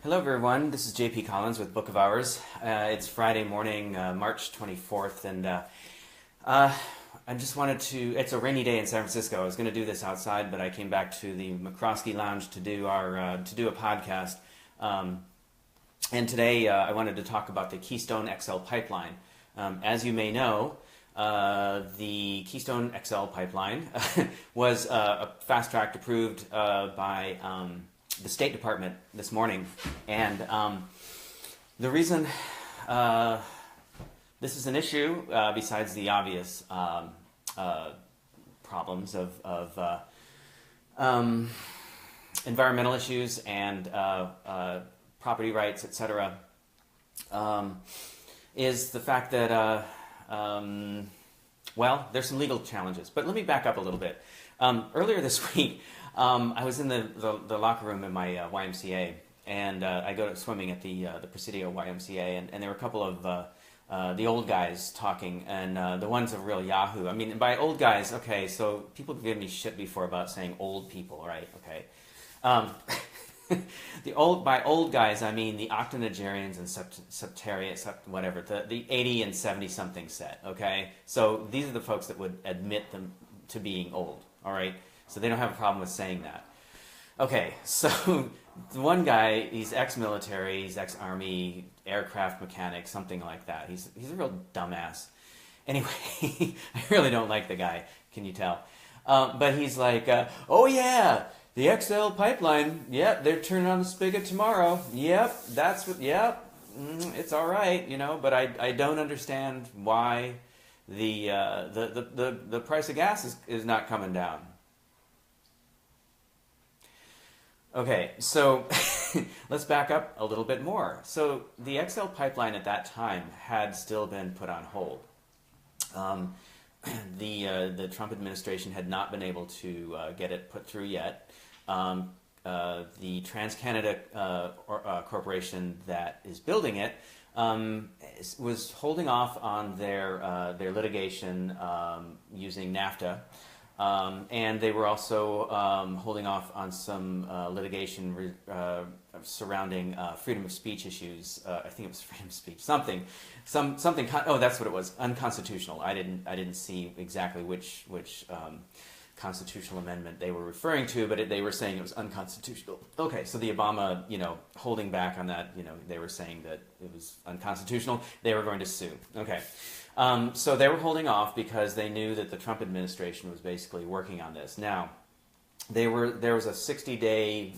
Hello everyone, this is JP Collins with Book of Hours. It's Friday morning, March 24th, and I just wanted to, it's a rainy day in San Francisco. I was going to do this outside, but I came back to the McCroskey Lounge to do a podcast. And today I wanted to talk about the Keystone XL pipeline. As you may know, the Keystone XL pipeline was fast-tracked approved by the State Department this morning, and the reason this is an issue, besides the obvious problems of environmental issues and property rights, etc., is the fact that well, there's some legal challenges. But let me back up a little bit. Earlier this week, I was in the locker room in my YMCA, and I go to swimming at the Presidio YMCA, and there were a couple of the old guys talking, and the one's a real yahoo. I mean, by old guys, okay, so people give me shit before about saying old people, right? Okay. By old guys, I mean the octogenarians and septarians, whatever, the 80 and 70 something set, okay? So these are the folks that would admit them to being old, all right? So they don't have a problem with saying that. Okay, so the one guy, he's ex-military, he's ex-army, aircraft mechanic, something like that. He's a real dumbass. Anyway, I really don't like the guy, can you tell? But he's like, oh yeah, the XL pipeline, yep, they're turning on the spigot tomorrow. Yep, that's what, yep, it's all right, you know, but I don't understand why the price of gas is not coming down. Okay, so let's back up a little bit more. So the XL pipeline at that time had still been put on hold. The Trump administration had not been able to get it put through yet. The TransCanada corporation that is building it was holding off on their litigation using NAFTA. And they were also holding off on some litigation surrounding freedom of speech issues. I think it was freedom of speech, something. Oh, that's what it was. Unconstitutional. I didn't see exactly which constitutional amendment they were referring to, but they were saying it was unconstitutional. Okay, so the Obama, holding back on that, they were saying that it was unconstitutional. They were going to sue. Okay. So they were holding off because they knew that the Trump administration was basically working on this. Now, there was a 60-day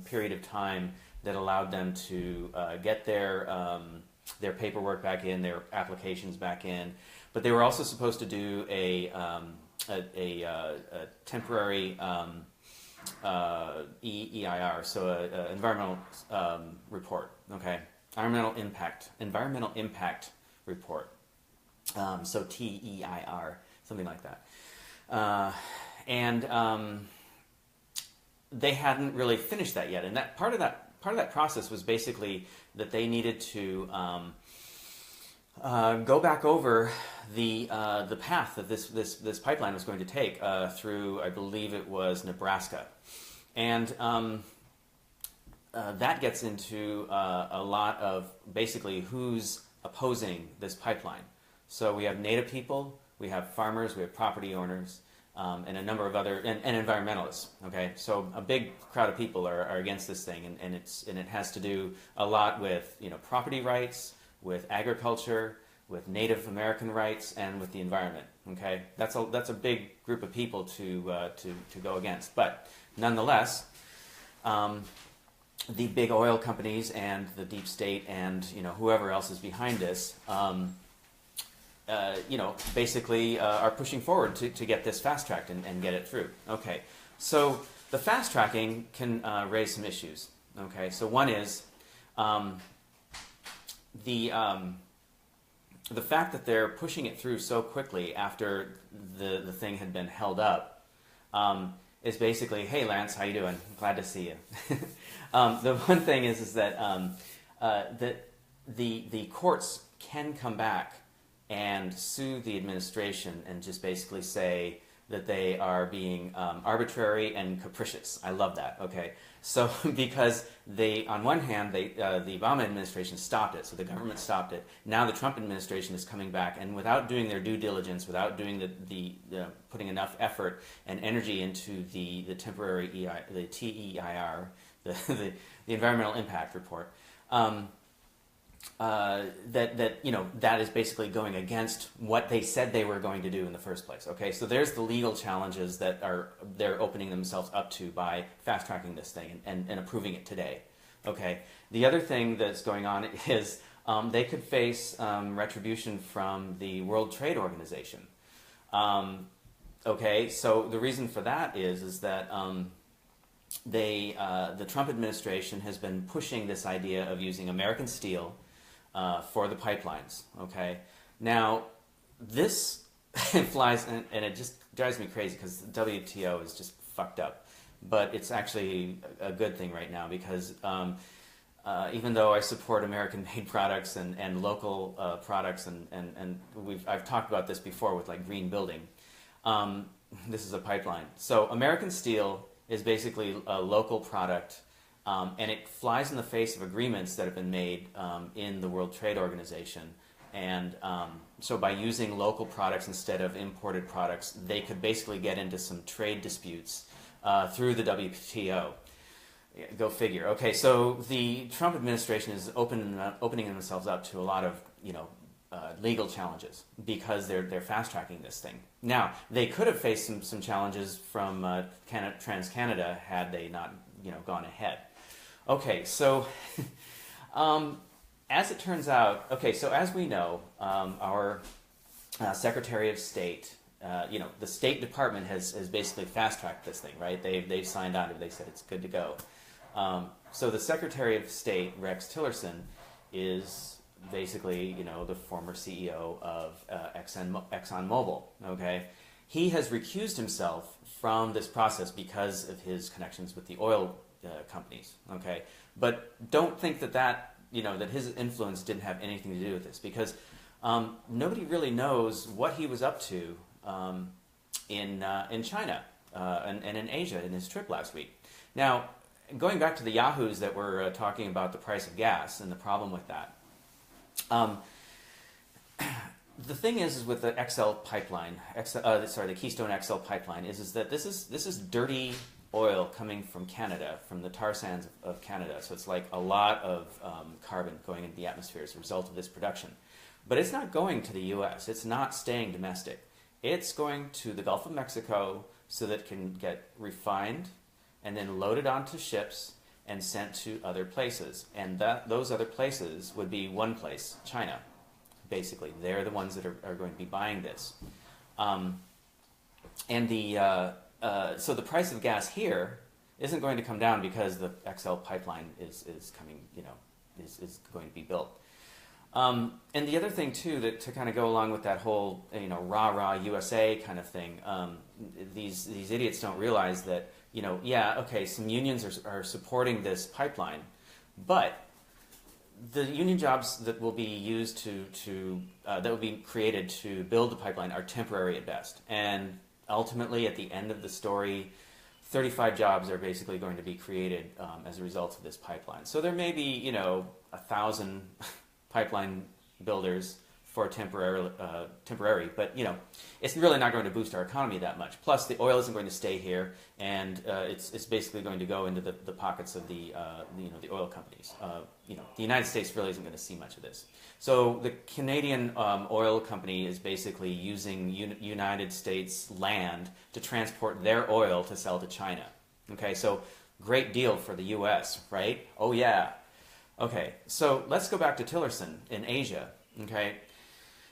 period of time that allowed them to get their paperwork back in, their applications back in, but they were also supposed to do a temporary EIR, so an environmental report. Okay, environmental impact report. So TEIR, something like that. And they hadn't really finished that yet. And that part of that process was basically that they needed to go back over the path that this pipeline was going to take through, I believe it was Nebraska. And that gets into a lot of basically who's opposing this pipeline. So we have Native people, we have farmers, we have property owners, and a number of other, and environmentalists. Okay, so a big crowd of people are against this thing, and it has to do a lot with property rights, with agriculture, with Native American rights, and with the environment. Okay, that's a big group of people to go against. But nonetheless, the big oil companies and the deep state and whoever else is behind this. Basically are pushing forward to get this fast-tracked and get it through. Okay, so the fast-tracking can raise some issues. Okay, so one is the fact that they're pushing it through so quickly after the thing had been held up is basically, hey Lance, how you doing? Glad to see you. The one thing is that the courts can come back and sue the administration and just basically say, that they are being arbitrary and capricious. I love that. Okay, so because they, on one hand, the Obama administration stopped it, so the government stopped it. Now the Trump administration is coming back, and without doing their due diligence, without doing the putting enough effort and energy into the temporary the TEIR, the environmental impact report. That is basically going against what they said they were going to do in the first place. Okay, so there's the legal challenges that they're opening themselves up to by fast tracking this thing and approving it today. Okay, the other thing that's going on is they could face retribution from the World Trade Organization. Okay, so the reason for that is that the Trump administration has been pushing this idea of using American steel for the pipelines. Okay, now this flies, and it just drives me crazy because the WTO is just fucked up. But it's actually a good thing right now because even though I support American-made products and local products, and I've talked about this before with like green building. This is a pipeline. So American steel is basically a local product, and it flies in the face of agreements that have been made in the World Trade Organization. And so by using local products instead of imported products, they could basically get into some trade disputes through the WTO. Go figure. Okay, so the Trump administration is opening themselves up to a lot of legal challenges because they're fast tracking this thing. Now they could have faced some challenges from TransCanada had they not gone ahead. Okay, so as it turns out, okay, so as we know, our Secretary of State, the State Department has basically fast tracked this thing, right? They've signed on to it. They said it's good to go. So the Secretary of State, Rex Tillerson, is basically, the former CEO of ExxonMobil, okay? He has recused himself from this process because of his connections with the oil companies, okay? But don't think that his influence didn't have anything to do with this because nobody really knows what he was up to in China and in Asia in his trip last week. Now, going back to the yahoos that were talking about the price of gas and the problem with that, the thing is with the XL pipeline, the Keystone XL pipeline, is that this is dirty oil coming from Canada, from the tar sands of Canada. So it's like a lot of carbon going into the atmosphere as a result of this production. But it's not going to the U.S. It's not staying domestic. It's going to the Gulf of Mexico so that it can get refined and then loaded onto ships and sent to other places. And those other places would be one place, China, basically. They're the ones that are going to be buying this. So the price of gas here isn't going to come down because the XL pipeline is coming, is going to be built. And the other thing, too, that to kind of go along with that whole, rah-rah USA kind of thing, these idiots don't realize that, some unions are supporting this pipeline, but the union jobs that will be used that will be created to build the pipeline are temporary at best. And ultimately, at the end of the story, 35 jobs are basically going to be created as a result of this pipeline. So there may be, 1,000 pipeline builders for temporary, but it's really not going to boost our economy that much. Plus, the oil isn't going to stay here, and it's basically going to go into the pockets of the oil companies. The United States really isn't going to see much of this. So the Canadian oil company is basically using United States land to transport their oil to sell to China. Okay, so great deal for the U.S., right? Oh yeah. Okay, so let's go back to Tillerson in Asia. Okay.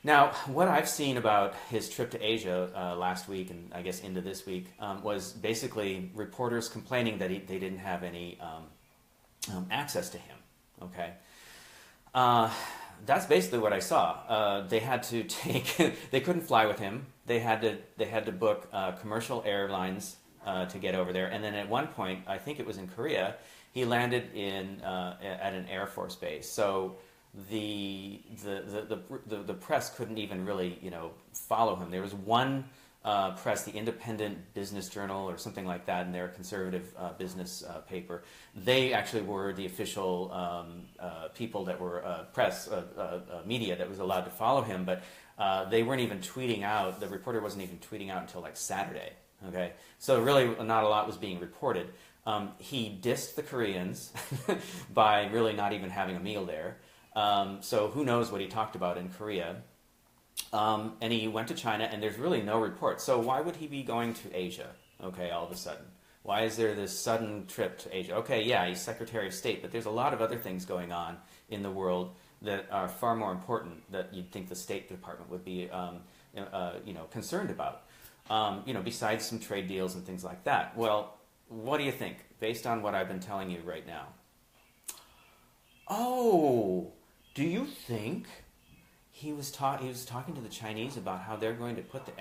Now, what I've seen about his trip to Asia last week and I guess into this week was basically reporters complaining that they didn't have any access to him. Okay, that's basically what I saw. They had to they couldn't fly with him. They had to book commercial airlines to get over there. And then at one point, I think it was in Korea, he landed at an Air Force base. So the press couldn't even really follow him. There was one press, the Independent Business Journal or something like that, in their conservative business paper, they actually were the official people that were press, media that was allowed to follow him, but they weren't even tweeting out, the reporter wasn't even tweeting out until like Saturday, okay? So really not a lot was being reported. He dissed the Koreans by really not even having a meal there. So who knows what he talked about in Korea. And he went to China, and there's really no report. So why would he be going to Asia, okay, all of a sudden? Why is there this sudden trip to Asia? Okay, yeah, he's Secretary of State, but there's a lot of other things going on in the world that are far more important that you'd think the State Department would be, concerned about, besides some trade deals and things like that. Well, what do you think, based on what I've been telling you right now? Oh, do you think he was talking to the Chinese about how they're going to put the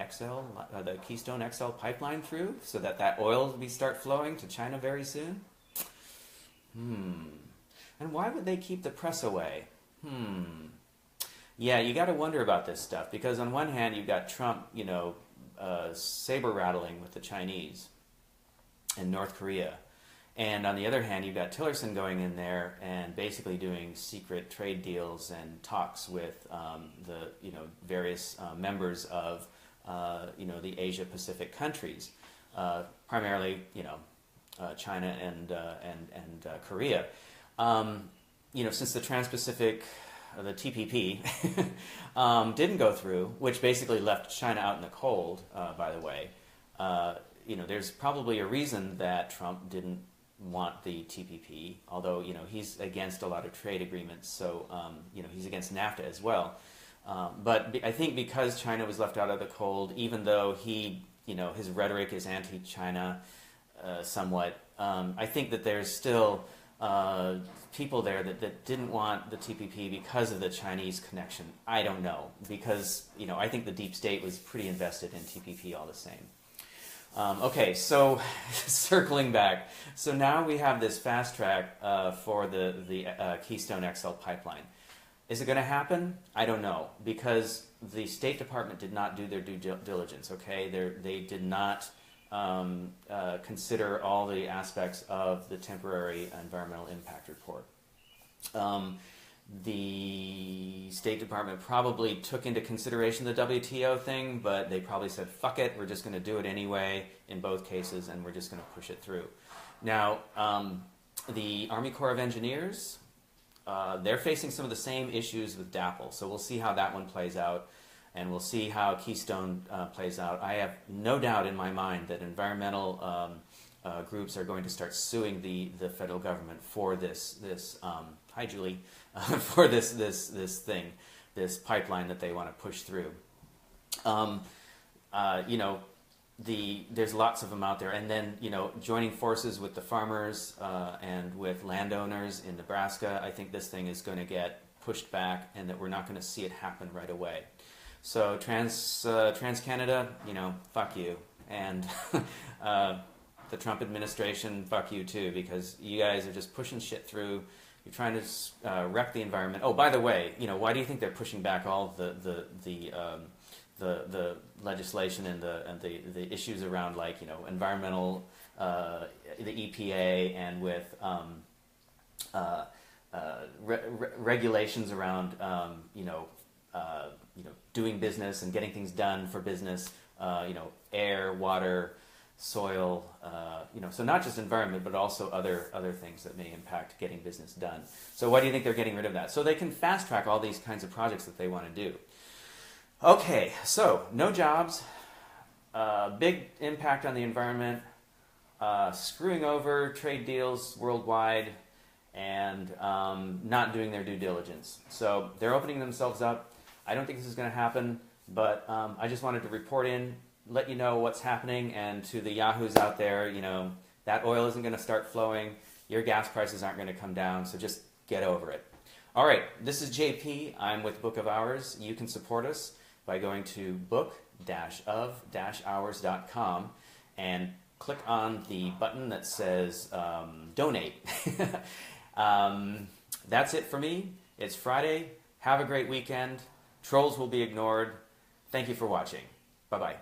Keystone XL pipeline through so that oil will start flowing to China very soon? And why would they keep the press away? Yeah, you got to wonder about this stuff, because on one hand you've got Trump, saber rattling with the Chinese and North Korea. And on the other hand, you've got Tillerson going in there and basically doing secret trade deals and talks with the various members of the Asia Pacific countries, primarily China and Korea. Since the Trans-Pacific, the TPP, didn't go through, which basically left China out in the cold. By the way, there's probably a reason that Trump didn't want the TPP, although he's against a lot of trade agreements, so he's against NAFTA as well. But I think because China was left out of the cold, even though his rhetoric is anti-China somewhat, I think that there's still people there that didn't want the TPP because of the Chinese connection. I don't know, because I think the deep state was pretty invested in TPP all the same. Okay, so circling back, so now we have this fast track for the Keystone XL pipeline. Is it going to happen? I don't know, because the State Department did not do their due diligence. Okay, they did not consider all the aspects of the temporary environmental impact report. The State Department probably took into consideration the WTO thing, but they probably said, fuck it, we're just going to do it anyway in both cases, and we're just going to push it through. Now, the Army Corps of Engineers, they're facing some of the same issues with DAPL, so we'll see how that one plays out, and we'll see how Keystone plays out. I have no doubt in my mind that environmental groups are going to start suing the federal government for this hi Julie, for this pipeline that they want to push through. There's lots of them out there, and then joining forces with the farmers and with landowners in Nebraska, I think this thing is going to get pushed back, and that we're not going to see it happen right away. So Trans-Canada, fuck you, and the Trump administration, fuck you too, because you guys are just pushing shit through. You're trying to wreck the environment. Oh, by the way, why do you think they're pushing back all the legislation and the issues around, like, environmental, the EPA, and with regulations around doing business and getting things done for business, air, water, soil, so not just environment, but also other things that may impact getting business done. So why do you think they're getting rid of that? So they can fast track all these kinds of projects that they want to do. Okay, so no jobs, big impact on the environment, screwing over trade deals worldwide, and not doing their due diligence. So they're opening themselves up. I don't think this is going to happen, but I just wanted to report in, let you know what's happening, and to the yahoos out there, that oil isn't going to start flowing, your gas prices aren't going to come down, so just get over it. All right, this is JP. I'm with Book of Hours. You can support us by going to book-of-hours.com and click on the button that says donate. That's it for me. It's Friday. Have a great weekend. Trolls will be ignored. Thank you for watching. Bye-bye.